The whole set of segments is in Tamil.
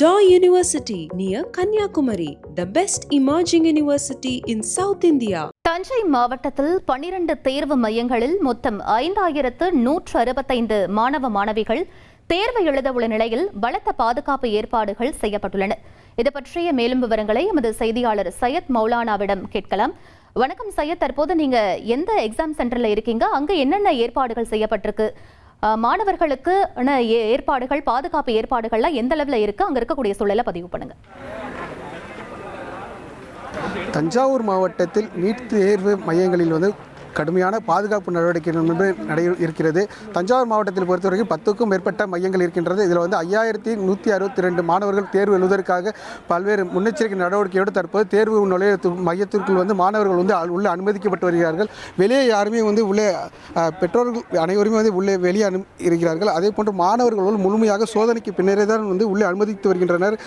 Daw University near Kanyakumari, the best emerging university in South India. Thanjai மாவட்டத்தில் 12 தேர்வு மையங்களில் மொத்தம் 5165 மாணவ மாணவிகள் தேர்வு எழுத உள்ள நிலையில் பலத்த பாதுகாப்பு ஏற்பாடுகள் செய்யப்பட்டுள்ளன. இது பற்றிய மேலும் விவரங்களை எமது செய்தியாளர் சையத் மௌலானாவிடம் கேட்கலாம். வணக்கம் சையத், தற்போது நீங்க எந்த எக்ஸாம் சென்டர்ல இருக்கீங்க? அங்க என்னென்ன ஏற்பாடுகள் செய்யப்பட்டிருக்கு? மாணவர்களுக்கு ஏற்பாடுகள், பாதுகாப்பு ஏற்பாடுகள்லாம் எந்த அளவில் இருக்கு? அங்க இருக்கக்கூடிய சூழலை பதிவு பண்ணுங்க. தஞ்சாவூர் மாவட்டத்தில் நீட் தேர்வு மையங்களில் கடுமையான பாதுகாப்பு நடவடிக்கை இருக்கிறது. தஞ்சாவூர் மாவட்டத்தில் பொறுத்தவரைக்கும் 10க்கும் மேற்பட்ட மையங்கள் இருக்கின்றது. இதில் 5162 மாணவர்கள் தேர்வு எழுதுவதற்காக பல்வேறு முன்னெச்சரிக்கை நடவடிக்கையோடு தற்போது தேர்வு நுழைவு மையத்திற்குள் மாணவர்கள் உள்ளே அனுமதிக்கப்பட்டு வருகிறார்கள். வெளியே யாருமே உள்ளே பெற்றோர்கள் அனைவருமே உள்ளே வெளியே இருக்கிறார்கள். அதே போன்று மாணவர்கள் முழுமையாக சோதனைக்கு பின்னரே தான் உள்ளே அனுமதித்து வருகின்றனர்.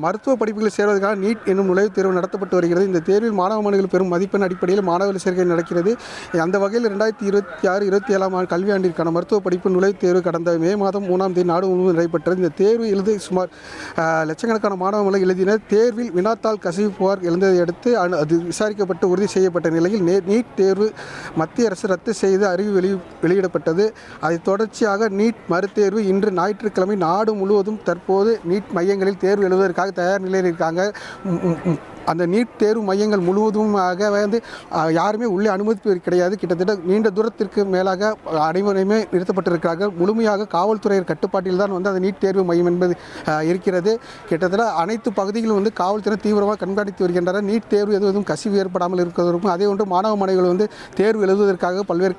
மருத்துவ படிப்புகளில் சேர்வதற்காக நீட் என்னும் நுழைவுத் தேர்வு நடத்தப்பட்டு வருகிறது. இந்த தேர்வில் மாணவ மாணவிகள் பெறும் மதிப்பெண் அடிப்படையில் மாணவர்கள் சேர்க்கை நடக்கிறது. அந்த வகையில் 2026-27 கல்வியாண்டிற்கான மருத்துவ படிப்பு நுழைவுத் தேர்வு கடந்த மே மாதம் 3ஆம் தேதி நாடு முழுவதும் நடைபெற்றது. இந்த தேர்வு எழுதி சுமார் லட்சக்கணக்கான மாணவர்கள் எழுதினர். தேர்வில் வினாத்தாள் கசிவு புகார் எழுந்ததை அடுத்து அது விசாரிக்கப்பட்டு உறுதி செய்யப்பட்ட நிலையில் நீட் தேர்வு மத்திய அரசு ரத்து செய்து அறிவு வெளியிடப்பட்டது. அதை தொடர்ச்சியாக நீட் மறுதேர்வு இன்று ஞாயிற்றுக்கிழமை நாடு முழுவதும் தற்போது நீட் மையங்களில் தேர்வு எழுதுவதற்காக தயார் நிலையில் இருக்காங்க. அந்த நீட் தேர்வு மையங்கள் முழுவதுமாக யாருமே உள்ளே அனுமதிப்பது கிடையாது. கிட்டத்தட்ட நீண்ட தூரத்திற்கு மேலாக அனைவருமே நிறுத்தப்பட்டிருக்கிறார்கள். முழுமையாக காவல்துறையின் கட்டுப்பாட்டில் தான் அந்த நீட் தேர்வு மையம் என்பது இருக்கிறது. கிட்டத்தட்ட அனைத்து பகுதிகளும் காவல்துறை தீவிரமாக கண்காணித்து வருகின்றனர். நீட் தேர்வு எதுவும் கசிவு ஏற்படாமல் இருக்கிறதற்கும் அதே ஒன்று மாணவ மாணவிகள் தேர்வு எழுதுவதற்காக பல்வேறு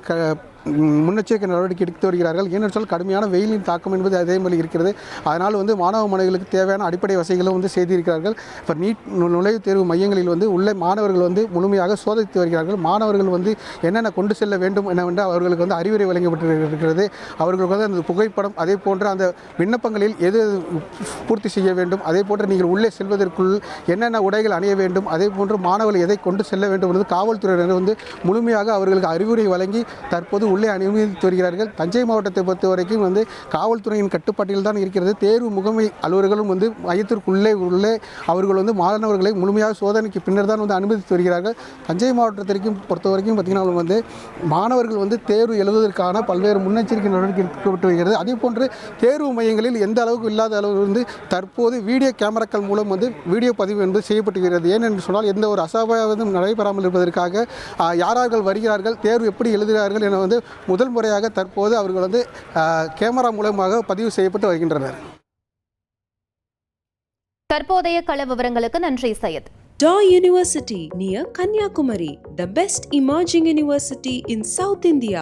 முன்னெச்சரிக்கை நடவடிக்கை எடுத்து வருகிறார்கள். ஏனென்றால் கடுமையான வெயிலின் தாக்கம் என்பது அதே மாதிரி இருக்கிறது. அதனால் மாணவ மாணவிகளுக்கு தேவையான அடிப்படை வசதிகளும் செய்திருக்கிறார்கள். இப்போ நீட் நுழைவுத் தேர்வு மையங்களில் உள்ளே மாணவர்கள் முழுமையாக சோதித்து வருகிறார்கள். மாணவர்கள் என்னென்ன கொண்டு செல்ல வேண்டும் என்னவென்று அவர்களுக்கு அறிவுரை வழங்கப்பட்டிருக்கிறது. அவர்களுக்கு அந்த புகைப்படம், அதே போன்று அந்த விண்ணப்பங்களில் எது பூர்த்தி செய்ய வேண்டும், அதே போன்று நீங்கள் உள்ளே செல்வதற்குள் என்னென்ன உடைகள் அணிய வேண்டும், அதே போன்று மாணவர்கள் எதை கொண்டு செல்ல வேண்டும் என்பது காவல்துறையினர் முழுமையாக அவர்களுக்கு அறிவுரை வழங்கி தற்போது உள்ளே அனுமதித்து வருகிறார்கள். தஞ்சை மாவட்டத்தை பொறுத்த வரைக்கும் காவல்துறையின் கட்டுப்பாட்டில் தான் இருக்கிறது. தேர்வு முகமை அலுவலர்களும் மையத்திற்குள்ளே அவர்கள் மாணவர்களை முழுமையாக சோதனைக்கு பின்னர் தான் அனுமதித்து வருகிறார்கள். தஞ்சை மாவட்டத்திற்கும் பொறுத்த வரைக்கும் பார்த்தீங்கன்னா மாணவர்கள் தேர்வு எழுதுவதற்கான பல்வேறு முன்னெச்சரிக்கை நடவடிக்கை எடுக்கப்பட்டு வருகிறது. அதே போன்று தேர்வு மையங்களில் எந்த அளவுக்கு இல்லாத அளவு தற்போது வீடியோ கேமராக்கள் மூலம் வீடியோ பதிவு என்பது செய்யப்பட்டுகிறது. ஏனென்று சொன்னால் எந்த ஒரு அசம்பாவிதம் நடைபெறாமல் இருப்பதற்காக யாரார்கள் வருகிறார்கள், தேர்வு எப்படி எழுதுகிறார்கள் என முதல் முறையாக தற்போது அவர்கள் கேமரா மூலமாக பதிவு செய்யப்பட்டு வருகின்றனர். தற்போதைய கள விவரங்களுக்கு நன்றி Syed. Daw University near Kanyakumari, the best emerging university in South India.